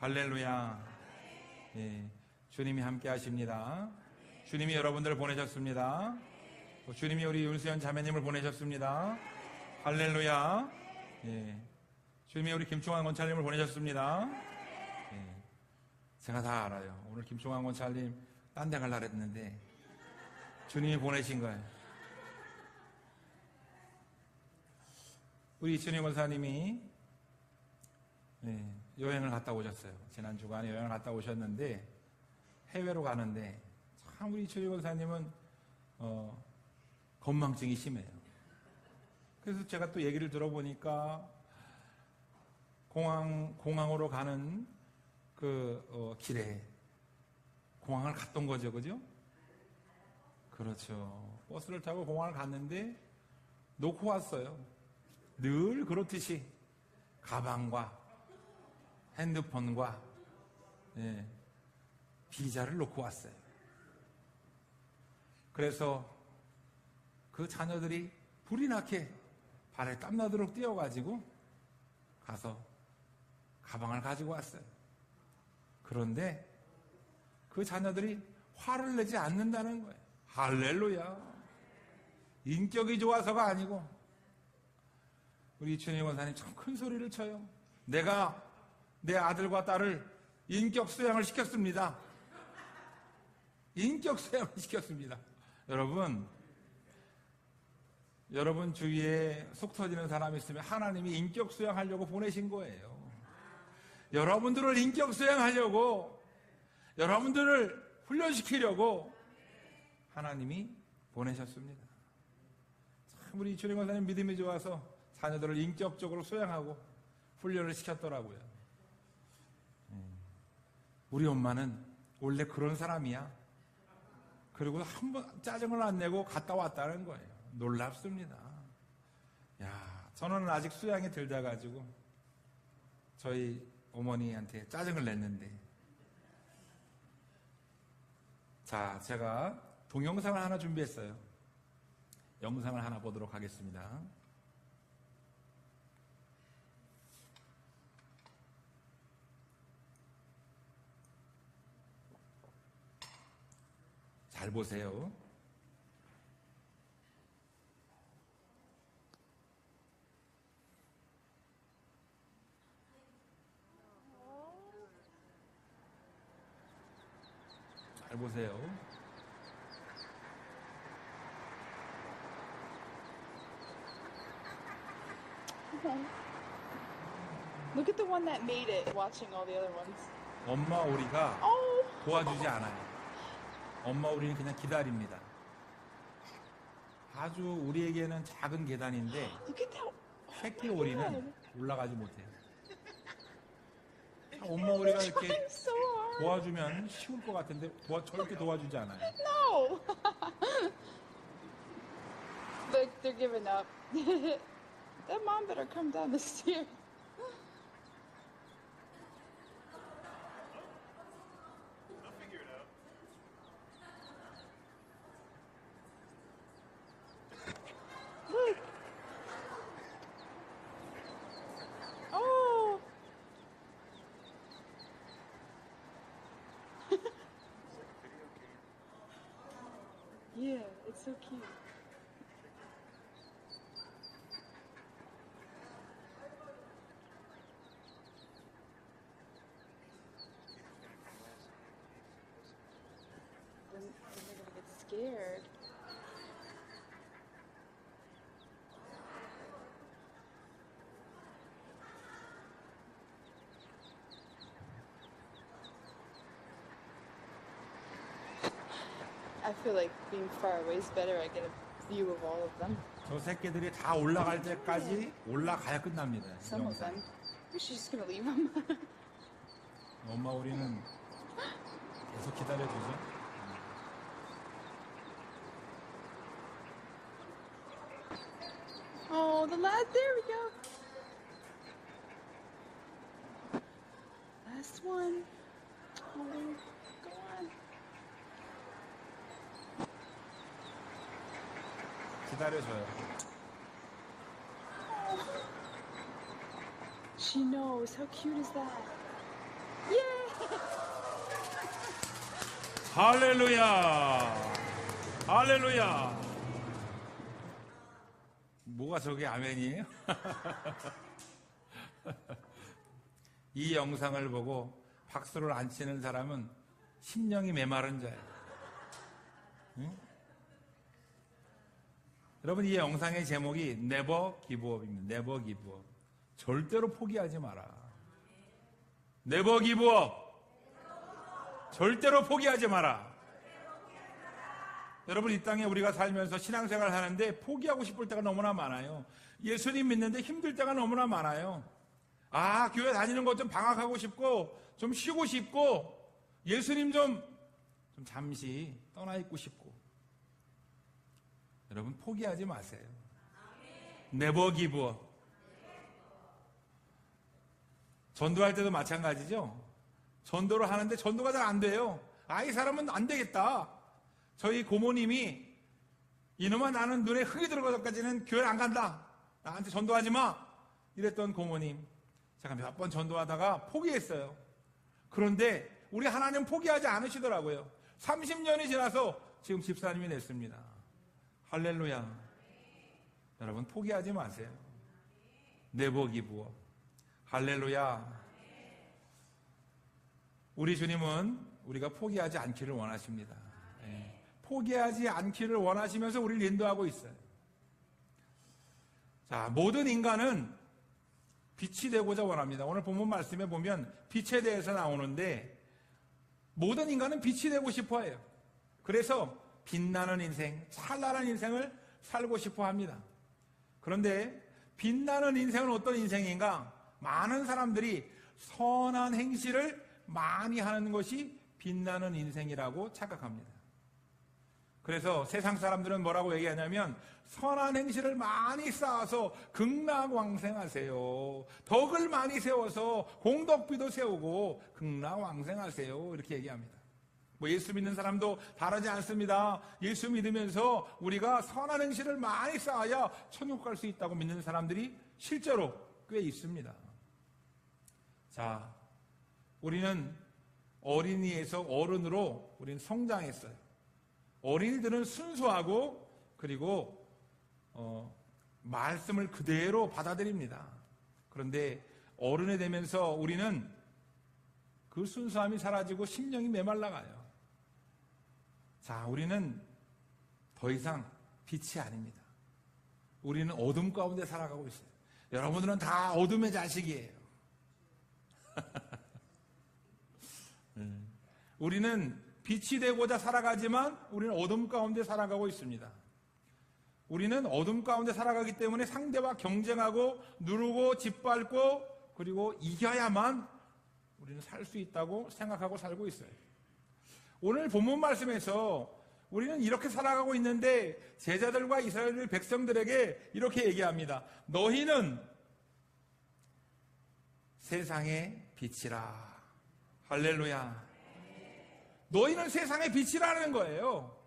할렐루야. 예, 주님이 함께 하십니다. 주님이 여러분들을 보내셨습니다. 주님이 우리 윤수연 자매님을 보내셨습니다. 할렐루야. 예, 주님이 우리 김충환 권찰님을 보내셨습니다. 예, 제가 다 알아요. 오늘 김충환 권찰님 딴 데 갈라 그랬는데 주님이 보내신 거예요. 우리 이춘희 권사님이 여행을 갔다 오셨어요. 지난 주간에 여행을 갔다 오셨는데 해외로 가는데 참 우리 이춘희 권사님은 건망증이 심해요. 그래서 제가 또 얘기를 들어보니까 공항으로 가는 그 길에 공항을 갔던 거죠, 그죠? 그렇죠. 버스를 타고 공항을 갔는데 놓고 왔어요. 늘 그렇듯이 가방과 핸드폰과 비자를 놓고 왔어요. 그래서 그 자녀들이 불이 나게 발에 땀나도록 뛰어가지고 가서 가방을 가지고 왔어요. 그런데 그 자녀들이 화를 내지 않는다는 거예요. 할렐루야. 인격이 좋아서가 아니고 우리 이춘희 권사님 참 큰 소리를 쳐요. 내가 내 아들과 딸을 인격 수양을 시켰습니다. 인격 수양을 시켰습니다. 여러분 주위에 속 터지는 사람이 있으면 하나님이 인격 수양하려고 보내신 거예요. 여러분들을 인격 수양하려고, 여러분들을 훈련시키려고 하나님이 보내셨습니다. 참 우리 이춘희 권사님 믿음이 좋아서 자녀들을 인격적으로 수양하고 훈련을 시켰더라고요. 우리 엄마는 원래 그런 사람이야. 그리고 한 번 짜증을 안 내고 갔다 왔다는 거예요. 놀랍습니다. 야, 저는 아직 수양이 덜 돼가지고 저희 어머니한테 짜증을 냈는데, 자, 제가 동영상을 하나 준비했어요. 영상을 하나 보도록 하겠습니다. 잘 보세요. 잘 보세요. Look at the one that made it, watching all the other ones. 엄마 오리가 Oh! 도와주지 않아요. 엄마 오리는 그냥 기다립니다. 아주 우리에게는 작은 계단인데 Look at that. 새끼 오리는 올라가지 못해요. 엄마 오리가 이렇게 Trying so hard. 도와주면 쉬울 것 같은데 절대 도와주지 않아요. No! Look, they're giving up. That mom better come down the stairs. Look. Oh. Yeah, it's so cute. Then they're gonna get scared. I feel like being far away is better. I get a view of all of them. 저 새끼들이 다 올라갈 때까지 올라가야 끝납니다. 이 Some of 영상. them. Is she just gonna leave them? 엄마 오리는 계속 기다려주죠. Oh, the last. There we go. Last one. Oh, go on. 기다려줘요. She knows. How cute is that? 할렐루야. 할렐루야. 뭐가 저게 아멘이에요? 이 영상을 보고 박수를 안 치는 사람은 심령이 메마른 자예요. 응? 여러분, 이 영상의 제목이 Never Give Up입니다. Never Give Up. 절대로 포기하지 마라. Never Give Up. 절대로 포기하지 마라. 여러분, 이 땅에 우리가 살면서 신앙생활을 하는데 포기하고 싶을 때가 너무나 많아요. 예수님 믿는데 힘들 때가 너무나 많아요. 아, 교회 다니는 것 좀 방학하고 싶고 좀 쉬고 싶고 예수님 좀 잠시 떠나 있고 싶고. 여러분, 포기하지 마세요. Never give up. 전도할 때도 마찬가지죠. 전도를 하는데 전도가 잘 안 돼요. 아, 이 사람은 안 되겠다. 저희 고모님이 이놈아 나는 눈에 흙이 들어가서까지는 교회 안 간다. 나한테 전도하지 마. 이랬던 고모님. 제가 몇 번 전도하다가 포기했어요. 그런데 우리 하나님 포기하지 않으시더라고요. 30년이 지나서 지금 집사님이 됐습니다. 할렐루야. 여러분, 포기하지 마세요. Never give up. 할렐루야. 우리 주님은 우리가 포기하지 않기를 원하십니다. 포기하지 않기를 원하시면서 우리를 인도하고 있어요. 자, 모든 인간은 빛이 되고자 원합니다. 오늘 본문 말씀에 보면 빛에 대해서 나오는데 모든 인간은 빛이 되고 싶어 해요. 그래서 빛나는 인생, 찬란한 인생을 살고 싶어 합니다. 그런데 빛나는 인생은 어떤 인생인가? 많은 사람들이 선한 행실을 많이 하는 것이 빛나는 인생이라고 착각합니다. 그래서 세상 사람들은 뭐라고 얘기하냐면 선한 행실을 많이 쌓아서 극락왕생하세요. 덕을 많이 세워서 공덕비도 세우고 극락왕생하세요. 이렇게 얘기합니다. 뭐 예수 믿는 사람도 다르지 않습니다. 예수 믿으면서 우리가 선한 행실을 많이 쌓아야 천국 갈 수 있다고 믿는 사람들이 실제로 꽤 있습니다. 자, 우리는 어린이에서 어른으로 우리는 성장했어요. 어린이들은 순수하고 그리고 말씀을 그대로 받아들입니다. 그런데 어른이 되면서 우리는 그 순수함이 사라지고 심령이 메말라가요. 자, 우리는 더 이상 빛이 아닙니다. 우리는 어둠 가운데 살아가고 있어요. 여러분들은 다 어둠의 자식이에요. 우리는 빛이 되고자 살아가지만 우리는 어둠 가운데 살아가고 있습니다. 우리는 어둠 가운데 살아가기 때문에 상대와 경쟁하고 누르고 짓밟고 그리고 이겨야만 우리는 살 수 있다고 생각하고 살고 있어요. 오늘 본문 말씀에서 우리는 이렇게 살아가고 있는데 제자들과 이스라엘 백성들에게 이렇게 얘기합니다. 너희는 세상의 빛이라. 할렐루야. 너희는 세상의 빛이라는 거예요.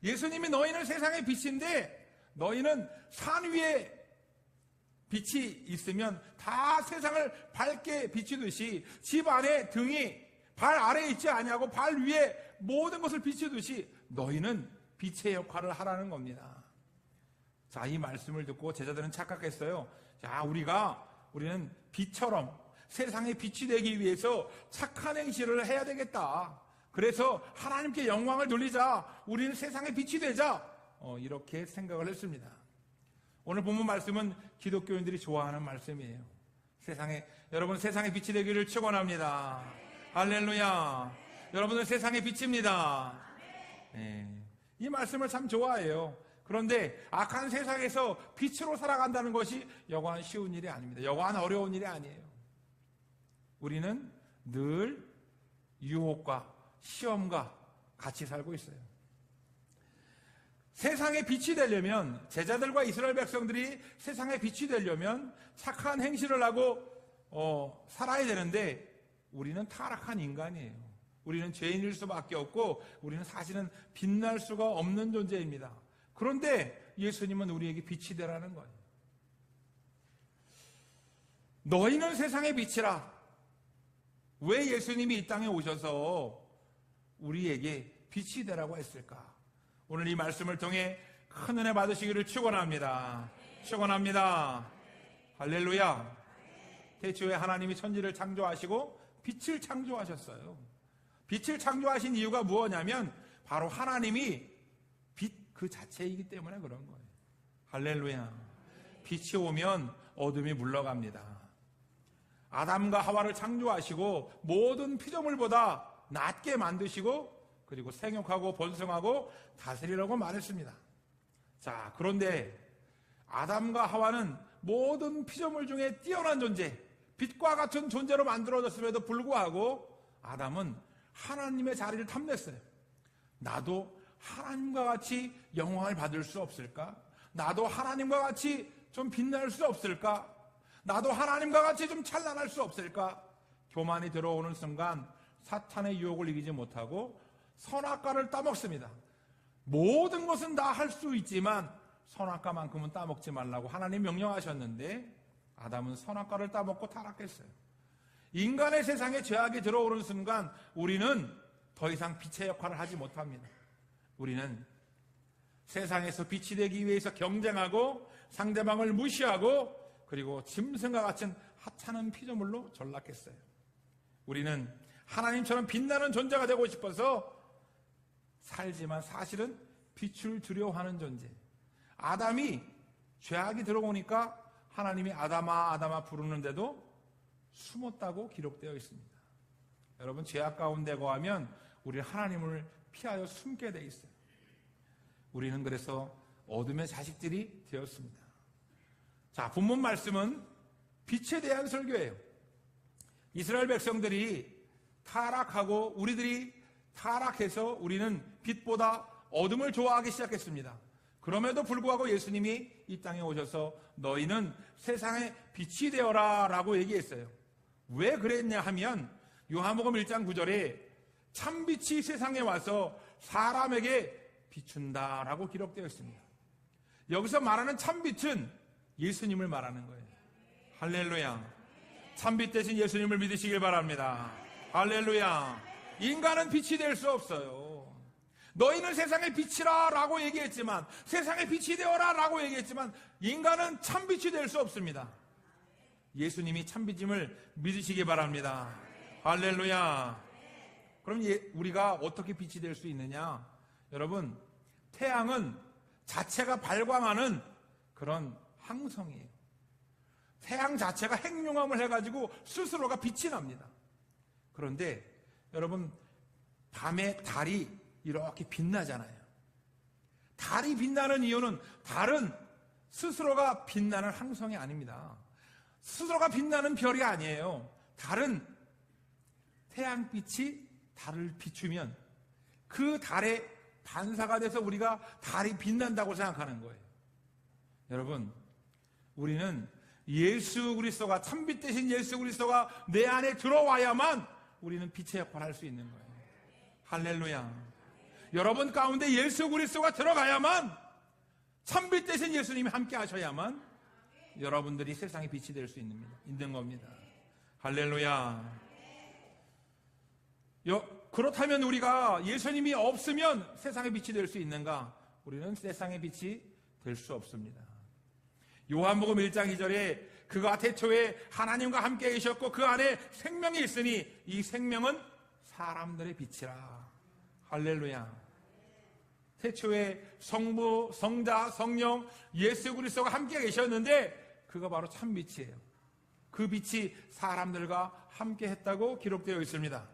예수님이 너희는 세상의 빛인데 너희는 산 위에 빛이 있으면 다 세상을 밝게 비추듯이 집 안에 등이 발 아래에 있지 아니하고 발 위에 모든 것을 비추듯이 너희는 빛의 역할을 하라는 겁니다. 자, 이 말씀을 듣고 제자들은 착각했어요. 자, 우리는 빛처럼 세상의 빛이 되기 위해서 착한 행실을 해야 되겠다. 그래서 하나님께 영광을 돌리자. 우리는 세상의 빛이 되자. 이렇게 생각을 했습니다. 오늘 본문 말씀은 기독교인들이 좋아하는 말씀이에요. 여러분 세상의 빛이 되기를 축원합니다. 할렐루야. 여러분은 세상의 빛입니다. 이 말씀을 참 좋아해요. 그런데 악한 세상에서 빛으로 살아간다는 것이 여간 쉬운 일이 아닙니다. 여간 어려운 일이 아니에요. 우리는 늘 유혹과 시험과 같이 살고 있어요. 세상의 빛이 되려면 제자들과 이스라엘 백성들이 세상의 빛이 되려면 착한 행실을 하고 살아야 되는데 우리는 타락한 인간이에요. 우리는 죄인일 수밖에 없고 우리는 사실은 빛날 수가 없는 존재입니다. 그런데 예수님은 우리에게 빛이 되라는 거예요. 너희는 세상의 빛이라. 왜 예수님이 이 땅에 오셔서 우리에게 빛이 되라고 했을까? 오늘 이 말씀을 통해 큰 은혜 받으시기를 축원합니다. 축원합니다. 할렐루야. 태초에 하나님이 천지를 창조하시고 빛을 창조하셨어요. 빛을 창조하신 이유가 무엇이냐면 바로 하나님이 빛 그 자체이기 때문에 그런 거예요. 할렐루야. 빛이 오면 어둠이 물러갑니다. 아담과 하와를 창조하시고 모든 피조물보다 낮게 만드시고 그리고 생육하고 번성하고 다스리라고 말했습니다. 자, 그런데 아담과 하와는 모든 피조물 중에 뛰어난 존재, 빛과 같은 존재로 만들어졌음에도 불구하고 아담은 하나님의 자리를 탐냈어요. 나도 하나님과 같이 영광을 받을 수 없을까? 나도 하나님과 같이 좀 빛날 수 없을까? 나도 하나님과 같이 좀 찬란할 수 없을까? 교만이 들어오는 순간 사탄의 유혹을 이기지 못하고 선악과를 따먹습니다. 모든 것은 다 할 수 있지만 선악과만큼은 따먹지 말라고 하나님 명령하셨는데 아담은 선악과를 따먹고 타락했어요. 인간의 세상에 죄악이 들어오는 순간 우리는 더 이상 빛의 역할을 하지 못합니다. 우리는 세상에서 빛이 되기 위해서 경쟁하고 상대방을 무시하고 그리고 짐승과 같은 하찮은 피조물로 전락했어요. 우리는 하나님처럼 빛나는 존재가 되고 싶어서 살지만 사실은 빛을 두려워하는 존재. 아담이 죄악이 들어오니까 하나님이 아담아 아담아 부르는데도 숨었다고 기록되어 있습니다. 여러분, 죄악 가운데 거하면 우리 하나님을 피하여 숨게 돼 있어요. 우리는 그래서 어둠의 자식들이 되었습니다. 자, 본문 말씀은 빛에 대한 설교예요. 이스라엘 백성들이 타락하고 우리들이 타락해서 우리는 빛보다 어둠을 좋아하기 시작했습니다. 그럼에도 불구하고 예수님이 이 땅에 오셔서 너희는 세상의 빛이 되어라 라고 얘기했어요. 왜 그랬냐 하면 요한복음 1장 9절에 참빛이 세상에 와서 사람에게 비춘다 라고 기록되어 있습니다. 여기서 말하는 참빛은 예수님을 말하는 거예요. 할렐루야. 참빛 대신 예수님을 믿으시길 바랍니다. 할렐루야. 인간은 빛이 될 수 없어요. 너희는 세상의 빛이라 라고 얘기했지만, 세상의 빛이 되어라 라고 얘기했지만 인간은 참빛이 될 수 없습니다. 예수님이 참빛임을 믿으시기 바랍니다. 할렐루야. 그럼 우리가 어떻게 빛이 될 수 있느냐? 여러분, 태양은 자체가 발광하는 그런 항성이에요. 태양 자체가 핵융합을 해가지고 스스로가 빛이 납니다. 그런데 여러분, 밤에 달이 이렇게 빛나잖아요. 달이 빛나는 이유는 달은 스스로가 빛나는 항성이 아닙니다. 스스로가 빛나는 별이 아니에요. 달은 태양빛이 달을 비추면 그 달의 반사가 돼서 우리가 달이 빛난다고 생각하는 거예요. 여러분, 우리는 예수 그리스도가, 참빛 대신 예수 그리스도가 내 안에 들어와야만 우리는 빛의 역할을 할 수 있는 거예요. 할렐루야. 여러분 가운데 예수 그리스도가 들어가야만, 참빛 대신 예수님이 함께 하셔야만 여러분들이 세상의 빛이 될 수 있는 겁니다. 할렐루야. 그렇다면 우리가 예수님이 없으면 세상의 빛이 될 수 있는가? 우리는 세상의 빛이 될 수 없습니다. 요한복음 1장 2절에 그가 태초에 하나님과 함께 계셨고 그 안에 생명이 있으니 이 생명은 사람들의 빛이라. 할렐루야. 태초에 성부, 성자, 성령, 예수 그리스도가 함께 계셨는데 그가 바로 참빛이에요. 그 빛이 사람들과 함께 했다고 기록되어 있습니다.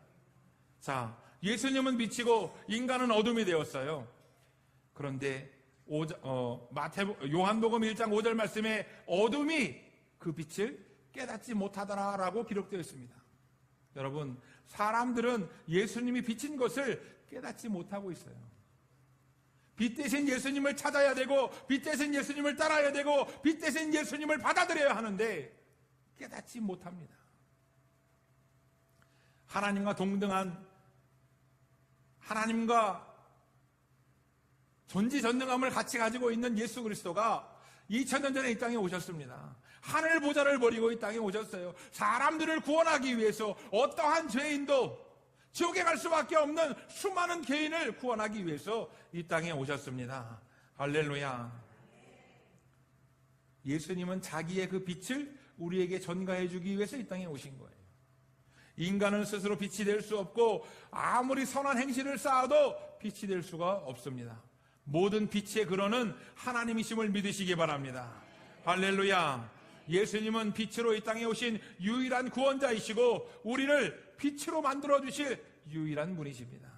자, 예수님은 빛이고 인간은 어둠이 되었어요. 그런데 요한복음 1장 5절 말씀에 어둠이 그 빛을 깨닫지 못하더라라고 기록되어 있습니다. 여러분, 사람들은 예수님이 비친 것을 깨닫지 못하고 있어요. 빛 대신 예수님을 찾아야 되고, 빛 대신 예수님을 따라야 되고, 빛 대신 예수님을 받아들여야 하는데 깨닫지 못합니다. 하나님과 동등한, 하나님과 전지전능함을 같이 가지고 있는 예수 그리스도가 2000년 전에 이 땅에 오셨습니다. 하늘 보좌를 버리고 이 땅에 오셨어요. 사람들을 구원하기 위해서 어떠한 죄인도 지옥에 갈 수밖에 없는 수많은 개인을 구원하기 위해서 이 땅에 오셨습니다. 할렐루야. 예수님은 자기의 그 빛을 우리에게 전가해 주기 위해서 이 땅에 오신 거예요. 인간은 스스로 빛이 될 수 없고 아무리 선한 행실을 쌓아도 빛이 될 수가 없습니다. 모든 빛의 근원은 하나님이심을 믿으시기 바랍니다. 할렐루야. 예수님은 빛으로 이 땅에 오신 유일한 구원자이시고 우리를 빛으로 만들어 주실 유일한 분이십니다.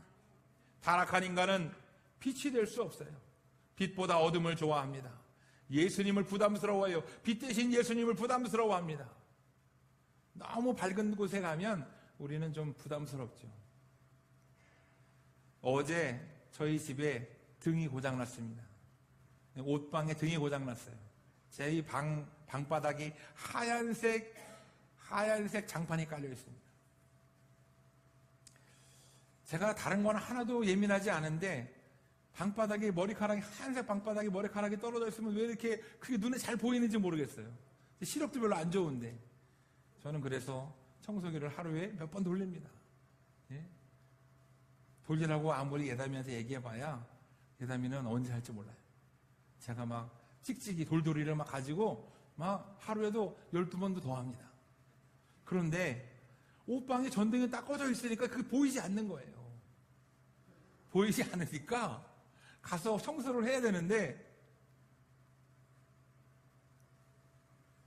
타락한 인간은 빛이 될 수 없어요. 빛보다 어둠을 좋아합니다. 예수님을 부담스러워해요. 빛 대신 예수님을 부담스러워합니다. 너무 밝은 곳에 가면 우리는 좀 부담스럽죠. 어제 저희 집에 등이 고장났습니다. 옷방에 등이 고장났어요. 제 방바닥이 하얀색 장판이 깔려 있습니다. 제가 다른 건 하나도 예민하지 않은데 방바닥에 하얀색 방바닥에 머리카락이 떨어져 있으면 왜 이렇게 그게 눈에 잘 보이는지 모르겠어요. 시력도 별로 안 좋은데 저는 그래서 청소기를 하루에 몇 번 돌립니다. 예? 돌리라고 아무리 예담이한테 얘기해봐야 예담이는 언제 할지 몰라요. 제가 막 찍찍이 돌돌이를 막 가지고 막 하루에도 12번도 더 합니다. 그런데 옷방에 전등이 딱 꺼져 있으니까 그게 보이지 않는 거예요. 보이지 않으니까 가서 청소를 해야 되는데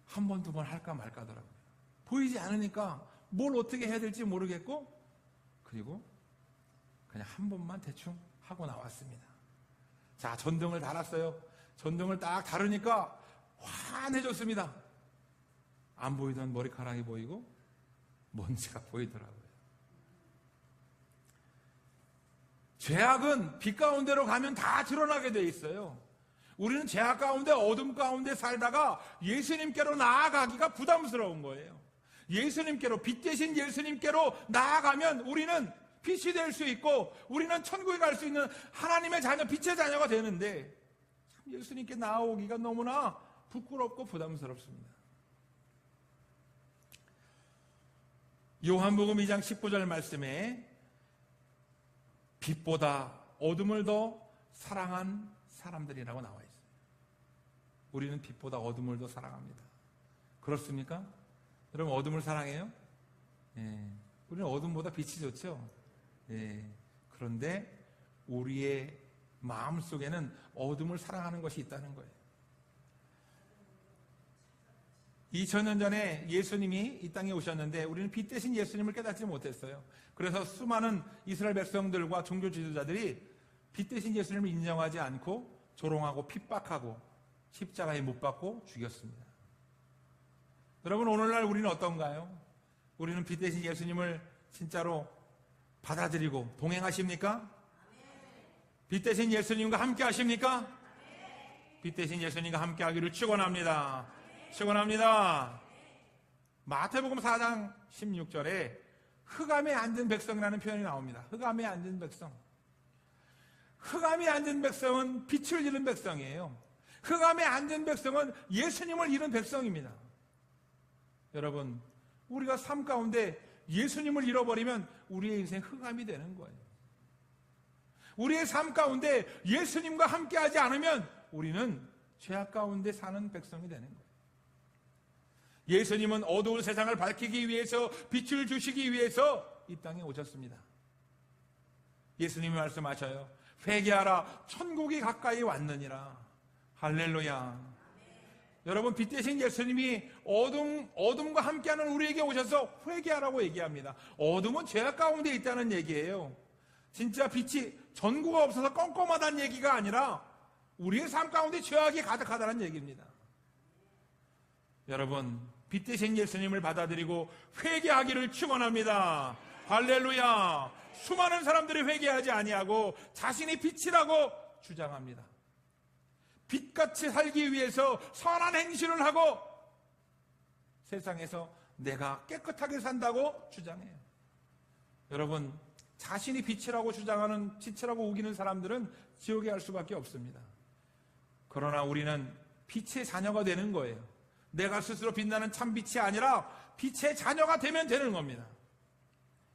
한 번, 두 번 할까 말까 하더라고요. 보이지 않으니까 뭘 어떻게 해야 될지 모르겠고 그리고 그냥 한 번만 대충 하고 나왔습니다. 자, 전등을 달았어요. 전등을 딱 다르니까 환해졌습니다. 안 보이던 머리카락이 보이고 먼지가 보이더라고요. 죄악은 빛 가운데로 가면 다 드러나게 돼 있어요. 우리는 죄악 가운데 어둠 가운데 살다가 예수님께로 나아가기가 부담스러운 거예요. 예수님께로, 빛 대신 예수님께로 나아가면 우리는 빛이 될 수 있고 우리는 천국에 갈 수 있는 하나님의 자녀, 빛의 자녀가 되는데 참 예수님께 나아오기가 너무나 부끄럽고 부담스럽습니다. 요한복음 2장 19절 말씀에 빛보다 어둠을 더 사랑한 사람들이라고 나와 있어요. 우리는 빛보다 어둠을 더 사랑합니다. 그렇습니까? 여러분 어둠을 사랑해요? 예. 우리는 어둠보다 빛이 좋죠? 예. 그런데 우리의 마음 속에는 어둠을 사랑하는 것이 있다는 거예요. 2000년 전에 예수님이 이 땅에 오셨는데 우리는 빛 대신 예수님을 깨닫지 못했어요. 그래서 수많은 이스라엘 백성들과 종교 지도자들이 빛 대신 예수님을 인정하지 않고 조롱하고 핍박하고 십자가에 못 박고 죽였습니다. 여러분 오늘날 우리는 어떤가요? 우리는 빛 대신 예수님을 진짜로 받아들이고 동행하십니까? 빛 대신 예수님과 함께 하십니까? 빛 대신 예수님과 함께 하기를 축원합니다. 축원합니다. 마태복음 4장 16절에 흑암에 앉은 백성이라는 표현이 나옵니다. 흑암에 앉은 백성. 흑암에 앉은 백성은 빛을 잃은 백성이에요. 흑암에 앉은 백성은 예수님을 잃은 백성입니다. 여러분, 우리가 삶 가운데 예수님을 잃어버리면 우리의 인생 흑암이 되는 거예요. 우리의 삶 가운데 예수님과 함께하지 않으면 우리는 죄악 가운데 사는 백성이 되는 거예요. 예수님은 어두운 세상을 밝히기 위해서 빛을 주시기 위해서 이 땅에 오셨습니다. 예수님이 말씀하셔요. 회개하라 천국이 가까이 왔느니라. 할렐루야. 여러분 빛 대신 예수님이 어둠과 함께하는 우리에게 오셔서 회개하라고 얘기합니다. 어둠은 죄악 가운데 있다는 얘기예요. 진짜 빛이 전구가 없어서 껌껌하다는 얘기가 아니라 우리의 삶 가운데 죄악이 가득하다는 얘기입니다. 여러분 빛 대신 예수님을 받아들이고 회개하기를 축원합니다. 할렐루야. 수많은 사람들이 회개하지 아니하고 자신이 빛이라고 주장합니다. 빛같이 살기 위해서 선한 행실을 하고 세상에서 내가 깨끗하게 산다고 주장해요. 여러분 자신이 빛이라고 주장하는, 빛이라고 우기는 사람들은 지옥에 갈 수밖에 없습니다. 그러나 우리는 빛의 자녀가 되는 거예요. 내가 스스로 빛나는 참 빛이 아니라 빛의 자녀가 되면 되는 겁니다.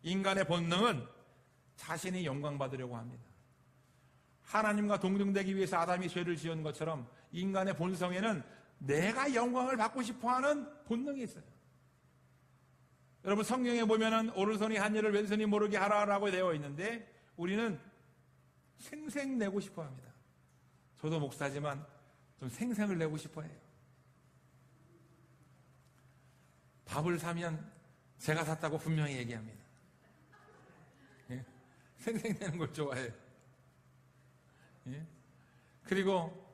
인간의 본능은 자신이 영광받으려고 합니다. 하나님과 동등되기 위해서 아담이 죄를 지은 것처럼 인간의 본성에는 내가 영광을 받고 싶어하는 본능이 있어요. 여러분, 성경에 보면은 오른손이 한 일을 왼손이 모르게 하라라고 되어 있는데 우리는 생생 내고 싶어 합니다. 저도 목사지만 좀 생생을 내고 싶어 해요. 밥을 사면 제가 샀다고 분명히 얘기합니다. 예? 생생 내는 걸 좋아해요. 예? 그리고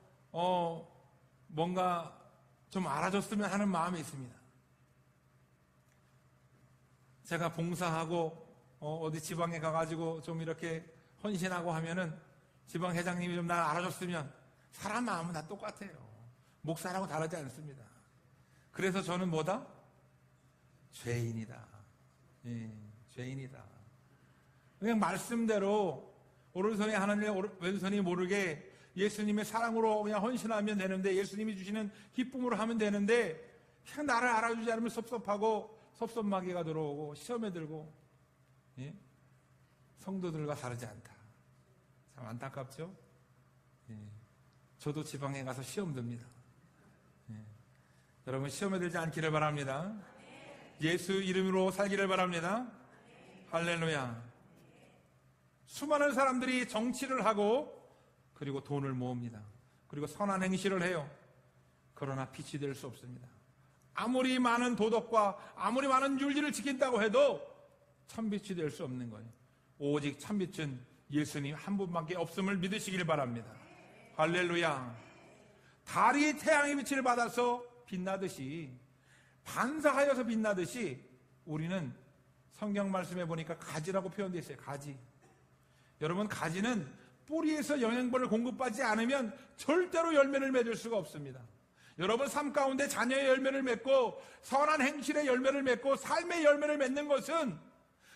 뭔가 좀 알아줬으면 하는 마음이 있습니다. 제가 봉사하고 어디 지방에 가가지고 좀 이렇게 헌신하고 하면은 지방 회장님이 좀 날 알아줬으면, 사람 마음은 다 똑같아요. 목사라고 다르지 않습니다. 그래서 저는 뭐다? 죄인이다. 예, 죄인이다. 그냥 말씀대로 오른손이 하나님, 왼손이 모르게 예수님의 사랑으로 그냥 헌신하면 되는데, 예수님이 주시는 기쁨으로 하면 되는데, 그냥 나를 알아주지 않으면 섭섭하고 섭섭마귀가 들어오고 시험에 들고, 예? 성도들과 다르지 않다. 참 안타깝죠? 예. 저도 지방에 가서 시험 듭니다. 예. 여러분, 시험에 들지 않기를 바랍니다. 예수 이름으로 살기를 바랍니다. 할렐루야. 수많은 사람들이 정치를 하고 그리고 돈을 모읍니다. 그리고 선한 행실을 해요. 그러나 빛이 될 수 없습니다. 아무리 많은 도덕과 아무리 많은 윤리를 지킨다고 해도 참빛이 될 수 없는 거예요. 오직 참빛은 예수님 한 분밖에 없음을 믿으시길 바랍니다. 할렐루야. 달이 태양의 빛을 받아서 빛나듯이, 반사하여서 빛나듯이, 우리는 성경 말씀에 보니까 가지라고 표현되어 있어요. 가지. 여러분, 가지는 뿌리에서 영양분을 공급받지 않으면 절대로 열매를 맺을 수가 없습니다. 여러분, 삶 가운데 자녀의 열매를 맺고 선한 행실의 열매를 맺고 삶의 열매를 맺는 것은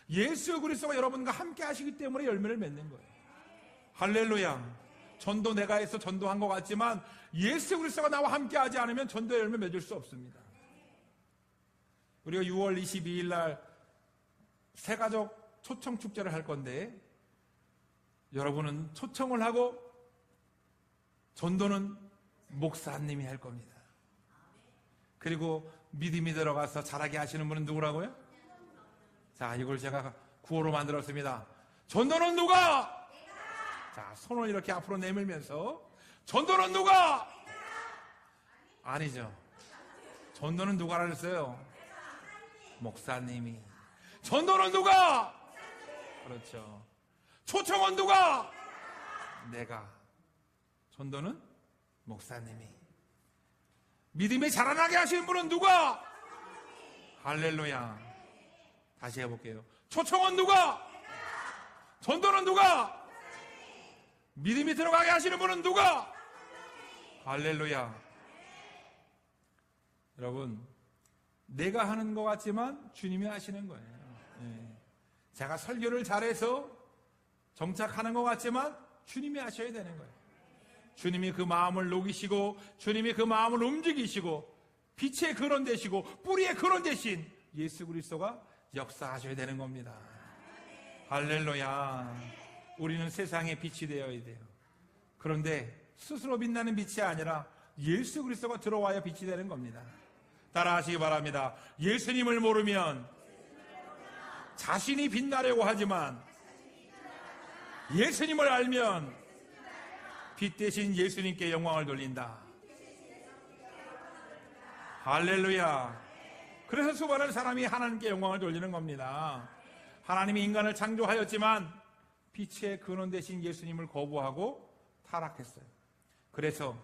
예수 그리스도가 여러분과 함께 하시기 때문에 열매를 맺는 거예요. 할렐루야. 전도 내가 해서 전도한 것 같지만 예수 그리스도가 나와 함께 하지 않으면 전도의 열매 맺을 수 없습니다. 우리가 6월 22일 날 새가족 초청 축제를 할 건데, 여러분은 초청을 하고 전도는 목사님이 할 겁니다. 그리고 믿음이 들어가서 잘하게 하시는 분은 누구라고요? 자, 이걸 제가 구호로 만들었습니다. 전도는 누가? 자, 손을 이렇게 앞으로 내밀면서, 전도는 누가? 아니죠. 전도는 누가 그랬어요? 목사님이. 전도는 누가? 그렇죠. 초청은 누가? 내가. 전도는 목사님이. 믿음이 자라나게 하시는 분은 누가? 할렐루야. 다시 해볼게요. 초청은 누가? 전도는 누가? 믿음이 들어가게 하시는 분은 누가? 할렐루야. 여러분, 내가 하는 것 같지만 주님이 하시는 거예요. 예. 제가 설교를 잘해서 정착하는 것 같지만 주님이 하셔야 되는 거예요. 주님이 그 마음을 녹이시고 주님이 그 마음을 움직이시고 빛의 근원 되시고 뿌리의 근원 되신 예수 그리스도가 역사하셔야 되는 겁니다. 할렐루야. 우리는 세상의 빛이 되어야 돼요. 그런데 스스로 빛나는 빛이 아니라 예수 그리스도가 들어와야 빛이 되는 겁니다. 따라하시기 바랍니다. 예수님을 모르면 자신이 빛나려고 하지만 예수님을 알면 빛 대신 예수님께 영광을 돌린다. 할렐루야. 그래서 수많은 사람이 하나님께 영광을 돌리는 겁니다. 하나님이 인간을 창조하였지만 빛의 근원 되신 예수님을 거부하고 타락했어요. 그래서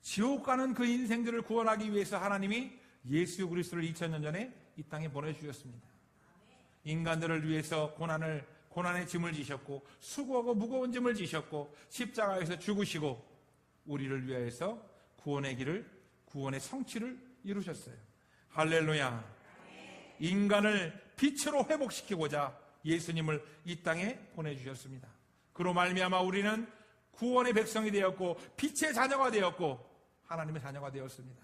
지옥 가는 그 인생들을 구원하기 위해서 하나님이 예수 그리스도를 2000년 전에 이 땅에 보내주셨습니다. 인간들을 위해서 고난의 짐을 지셨고 수고하고 무거운 짐을 지셨고 십자가에서 죽으시고 우리를 위하여서 구원의 길을, 구원의 성취를 이루셨어요. 할렐루야. 인간을 빛으로 회복시키고자 예수님을 이 땅에 보내주셨습니다. 그로 말미암아 우리는 구원의 백성이 되었고 빛의 자녀가 되었고 하나님의 자녀가 되었습니다.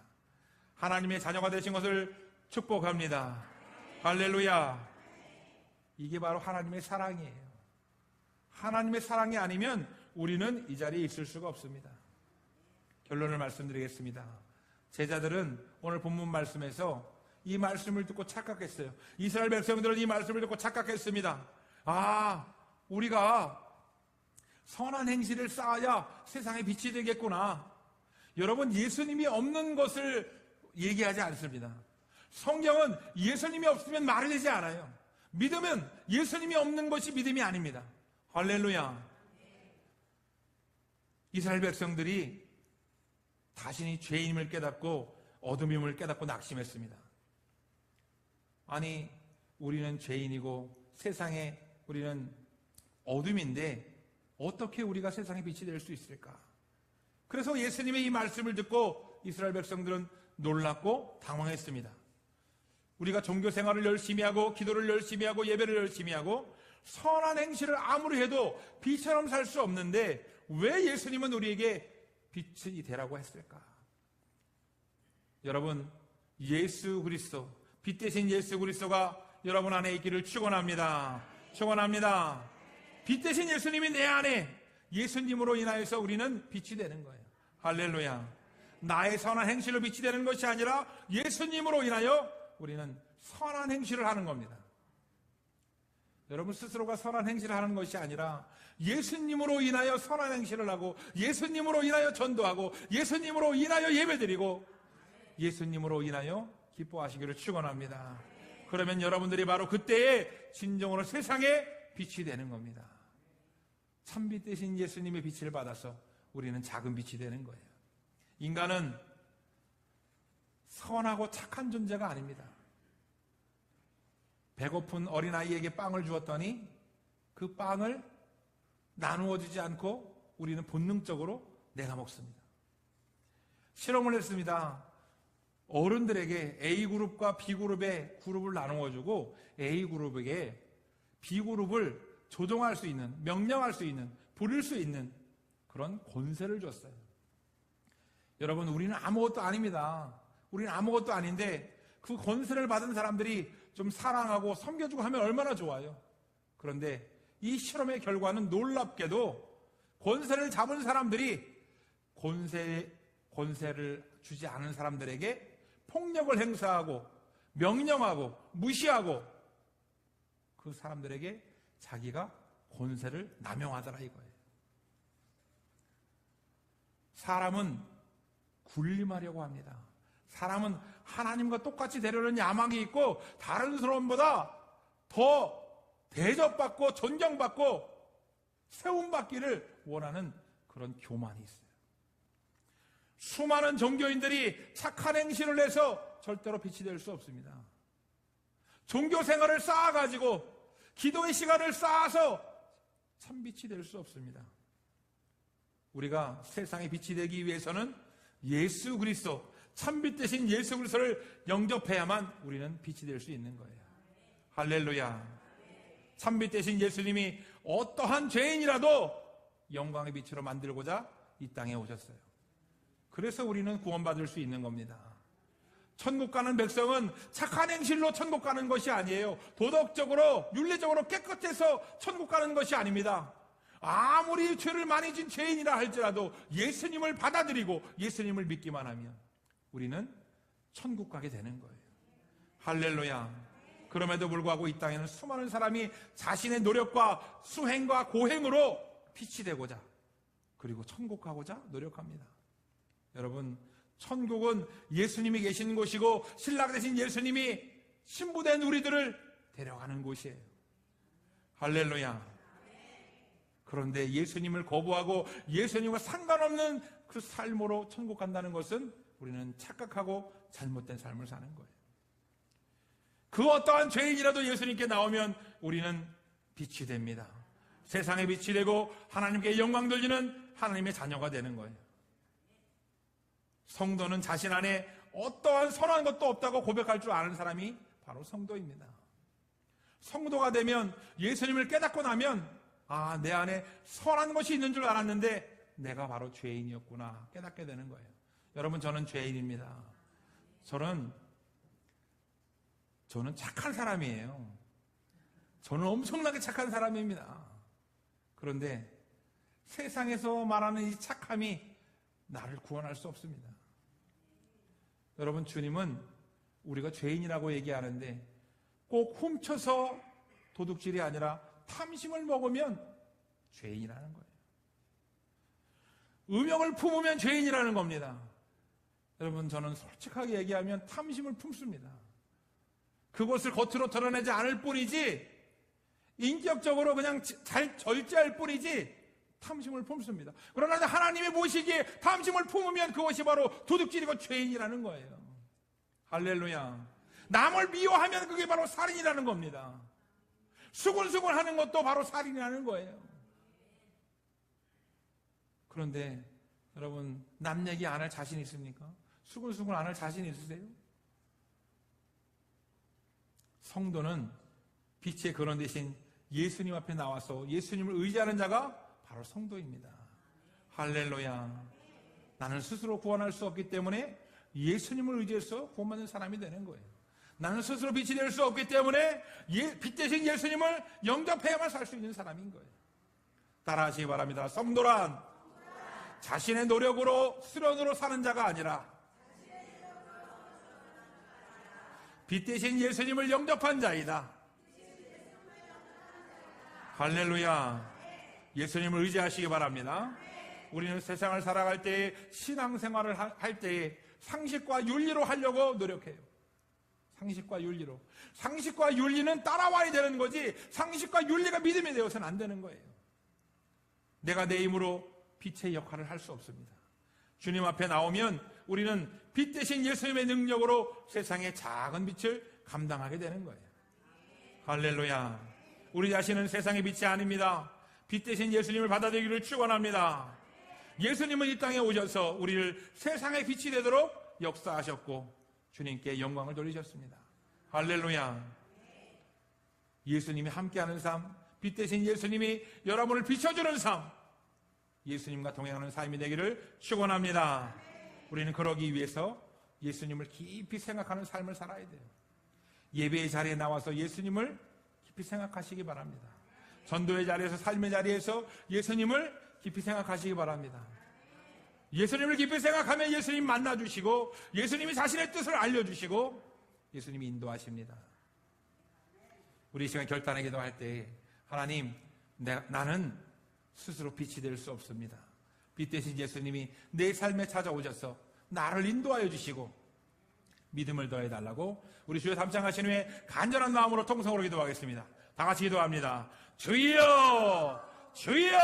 하나님의 자녀가 되신 것을 축복합니다. 할렐루야. 이게 바로 하나님의 사랑이에요. 하나님의 사랑이 아니면 우리는 이 자리에 있을 수가 없습니다. 결론을 말씀드리겠습니다. 제자들은 오늘 본문 말씀에서 이 말씀을 듣고 착각했어요. 이스라엘 백성들은 이 말씀을 듣고 착각했습니다. 우리가 선한 행실을 쌓아야 세상에 빛이 되겠구나. 여러분, 예수님이 없는 것을 얘기하지 않습니다. 성경은 예수님이 없으면 말이 되지 않아요. 믿음은 예수님이 없는 것이 믿음이 아닙니다. 할렐루야. 이스라엘 백성들이 자신이 죄인임을 깨닫고 어둠임을 깨닫고 낙심했습니다. 아니, 우리는 죄인이고 세상에 우리는 어둠인데 어떻게 우리가 세상에 빛이 될 수 있을까? 그래서 예수님의 이 말씀을 듣고 이스라엘 백성들은 놀랐고 당황했습니다. 우리가 종교 생활을 열심히 하고 기도를 열심히 하고 예배를 열심히 하고 선한 행실을 아무리 해도 빛처럼 살 수 없는데 왜 예수님은 우리에게 빛이 되라고 했을까? 여러분, 예수 그리스도, 빛 대신 예수 그리스도가 여러분 안에 있기를 축원합니다. 축원합니다. 빛 대신 예수님이 내 안에, 예수님으로 인하여서 우리는 빛이 되는 거예요. 할렐루야. 나의 선한 행실로 빛이 되는 것이 아니라 예수님으로 인하여 우리는 선한 행실을 하는 겁니다. 여러분 스스로가 선한 행실을 하는 것이 아니라 예수님으로 인하여 선한 행실을 하고 예수님으로 인하여 전도하고 예수님으로 인하여 예배드리고 예수님으로 인하여 기뻐하시기를 축원합니다. 그러면 여러분들이 바로 그때에 진정으로 세상에 빛이 되는 겁니다. 참빛 대신 예수님의 빛을 받아서 우리는 작은 빛이 되는 거예요. 인간은 선하고 착한 존재가 아닙니다. 배고픈 어린아이에게 빵을 주었더니 그 빵을 나누어 주지 않고 우리는 본능적으로 내가 먹습니다. 실험을 했습니다. 어른들에게 A그룹과 B그룹의 그룹을 나누어 주고 A그룹에게 B그룹을 조종할 수 있는, 명령할 수 있는, 부릴 수 있는 그런 권세를 줬어요. 여러분, 우리는 아무것도 아닙니다. 우리는 아무것도 아닌데 그 권세를 받은 사람들이 좀 사랑하고 섬겨주고 하면 얼마나 좋아요. 그런데 이 실험의 결과는 놀랍게도 권세를 잡은 사람들이 권세를 주지 않은 사람들에게 폭력을 행사하고 명령하고 무시하고 그 사람들에게 자기가 권세를 남용하더라 이거예요. 사람은 군림하려고 합니다. 사람은 하나님과 똑같이 되려는 야망이 있고 다른 사람보다 더 대접받고 존경받고 세움받기를 원하는 그런 교만이 있어요. 수많은 종교인들이 착한 행실을 해서 절대로 빛이 될 수 없습니다. 종교 생활을 쌓아가지고 기도의 시간을 쌓아서 참 빛이 될 수 없습니다. 우리가 세상에 빛이 되기 위해서는 예수 그리스도, 참빛 대신 예수 그리스도를 영접해야만 우리는 빛이 될 수 있는 거예요. 할렐루야. 참빛 대신 예수님이 어떠한 죄인이라도 영광의 빛으로 만들고자 이 땅에 오셨어요. 그래서 우리는 구원받을 수 있는 겁니다. 천국 가는 백성은 착한 행실로 천국 가는 것이 아니에요. 도덕적으로, 윤리적으로 깨끗해서 천국 가는 것이 아닙니다. 아무리 죄를 많이 진 죄인이라 할지라도 예수님을 받아들이고 예수님을 믿기만 하면 우리는 천국 가게 되는 거예요. 할렐루야. 그럼에도 불구하고 이 땅에는 수많은 사람이 자신의 노력과 수행과 고행으로 빛이 되고자 그리고 천국 가고자 노력합니다. 여러분, 천국은 예수님이 계신 곳이고 신랑 되신 예수님이 신부된 우리들을 데려가는 곳이에요. 할렐루야. 그런데 예수님을 거부하고 예수님과 상관없는 그 삶으로 천국 간다는 것은 우리는 착각하고 잘못된 삶을 사는 거예요. 그 어떠한 죄인이라도 예수님께 나오면 우리는 빛이 됩니다. 세상에 빛이 되고 하나님께 영광 돌리는 하나님의 자녀가 되는 거예요. 성도는 자신 안에 어떠한 선한 것도 없다고 고백할 줄 아는 사람이 바로 성도입니다. 성도가 되면 예수님을 깨닫고 나면 내 안에 선한 것이 있는 줄 알았는데 내가 바로 죄인이었구나 깨닫게 되는 거예요. 여러분, 저는 죄인입니다. 저는 착한 사람이에요. 저는 엄청나게 착한 사람입니다. 그런데 세상에서 말하는 이 착함이 나를 구원할 수 없습니다. 여러분, 주님은 우리가 죄인이라고 얘기하는데 꼭 훔쳐서 도둑질이 아니라 탐심을 먹으면 죄인이라는 거예요. 음욕을 품으면 죄인이라는 겁니다. 여러분, 저는 솔직하게 얘기하면 탐심을 품습니다. 그것을 겉으로 드러내지 않을 뿐이지, 인격적으로 그냥 잘 절제할 뿐이지 탐심을 품습니다. 그러나 하나님이 보시기에 탐심을 품으면 그것이 바로 도둑질이고 죄인이라는 거예요. 할렐루야. 남을 미워하면 그게 바로 살인이라는 겁니다. 수군수군 하는 것도 바로 살인이라는 거예요. 그런데 여러분, 남 얘기 안 할 자신 있습니까? 수군수군 안 할 자신 있으세요? 성도는 빛의 근원 대신 예수님 앞에 나와서 예수님을 의지하는 자가 바로 성도입니다. 할렐루야. 나는 스스로 구원할 수 없기 때문에 예수님을 의지해서 구원받는 사람이 되는 거예요. 나는 스스로 빛이 될 수 없기 때문에 빛 대신 예수님을 영접해야만 살 수 있는 사람인 거예요. 따라하시기 바랍니다. 성도란 자신의 노력으로 수련으로 사는 자가 아니라 빛 대신 예수님을 영접한 자이다. 할렐루야. 예수님을 의지하시기 바랍니다. 우리는 세상을 살아갈 때에, 신앙생활을 할 때에 상식과 윤리로 하려고 노력해요. 상식과 윤리로. 상식과 윤리는 따라와야 되는 거지, 상식과 윤리가 믿음이 되어서는 안 되는 거예요. 내가 내 힘으로 빛의 역할을 할 수 없습니다. 주님 앞에 나오면 우리는 빛 대신 예수님의 능력으로 세상의 작은 빛을 감당하게 되는 거예요. 할렐루야. 우리 자신은 세상의 빛이 아닙니다. 빛 대신 예수님을 받아들이기를 축원합니다. 예수님은 이 땅에 오셔서 우리를 세상의 빛이 되도록 역사하셨고 주님께 영광을 돌리셨습니다. 할렐루야. 예수님이 함께하는 삶, 빛 대신 예수님이 여러분을 비춰주는 삶, 예수님과 동행하는 삶이 되기를 축원합니다. 우리는 그러기 위해서 예수님을 깊이 생각하는 삶을 살아야 돼요. 예배의 자리에 나와서 예수님을 깊이 생각하시기 바랍니다. 전도의 자리에서, 삶의 자리에서 예수님을 깊이 생각하시기 바랍니다. 예수님을 깊이 생각하면 예수님 만나주시고 예수님이 자신의 뜻을 알려주시고 예수님이 인도하십니다. 우리 이 시간 결단의 기도할 때, 하나님, 나는 스스로 빛이 될 수 없습니다. 빛 대신 예수님이 내 삶에 찾아오셔서 나를 인도하여 주시고 믿음을 더해달라고 우리 주여 담창하신 후에 간절한 마음으로 통성으로 기도하겠습니다. 다 같이 기도합니다. 주여! 주여!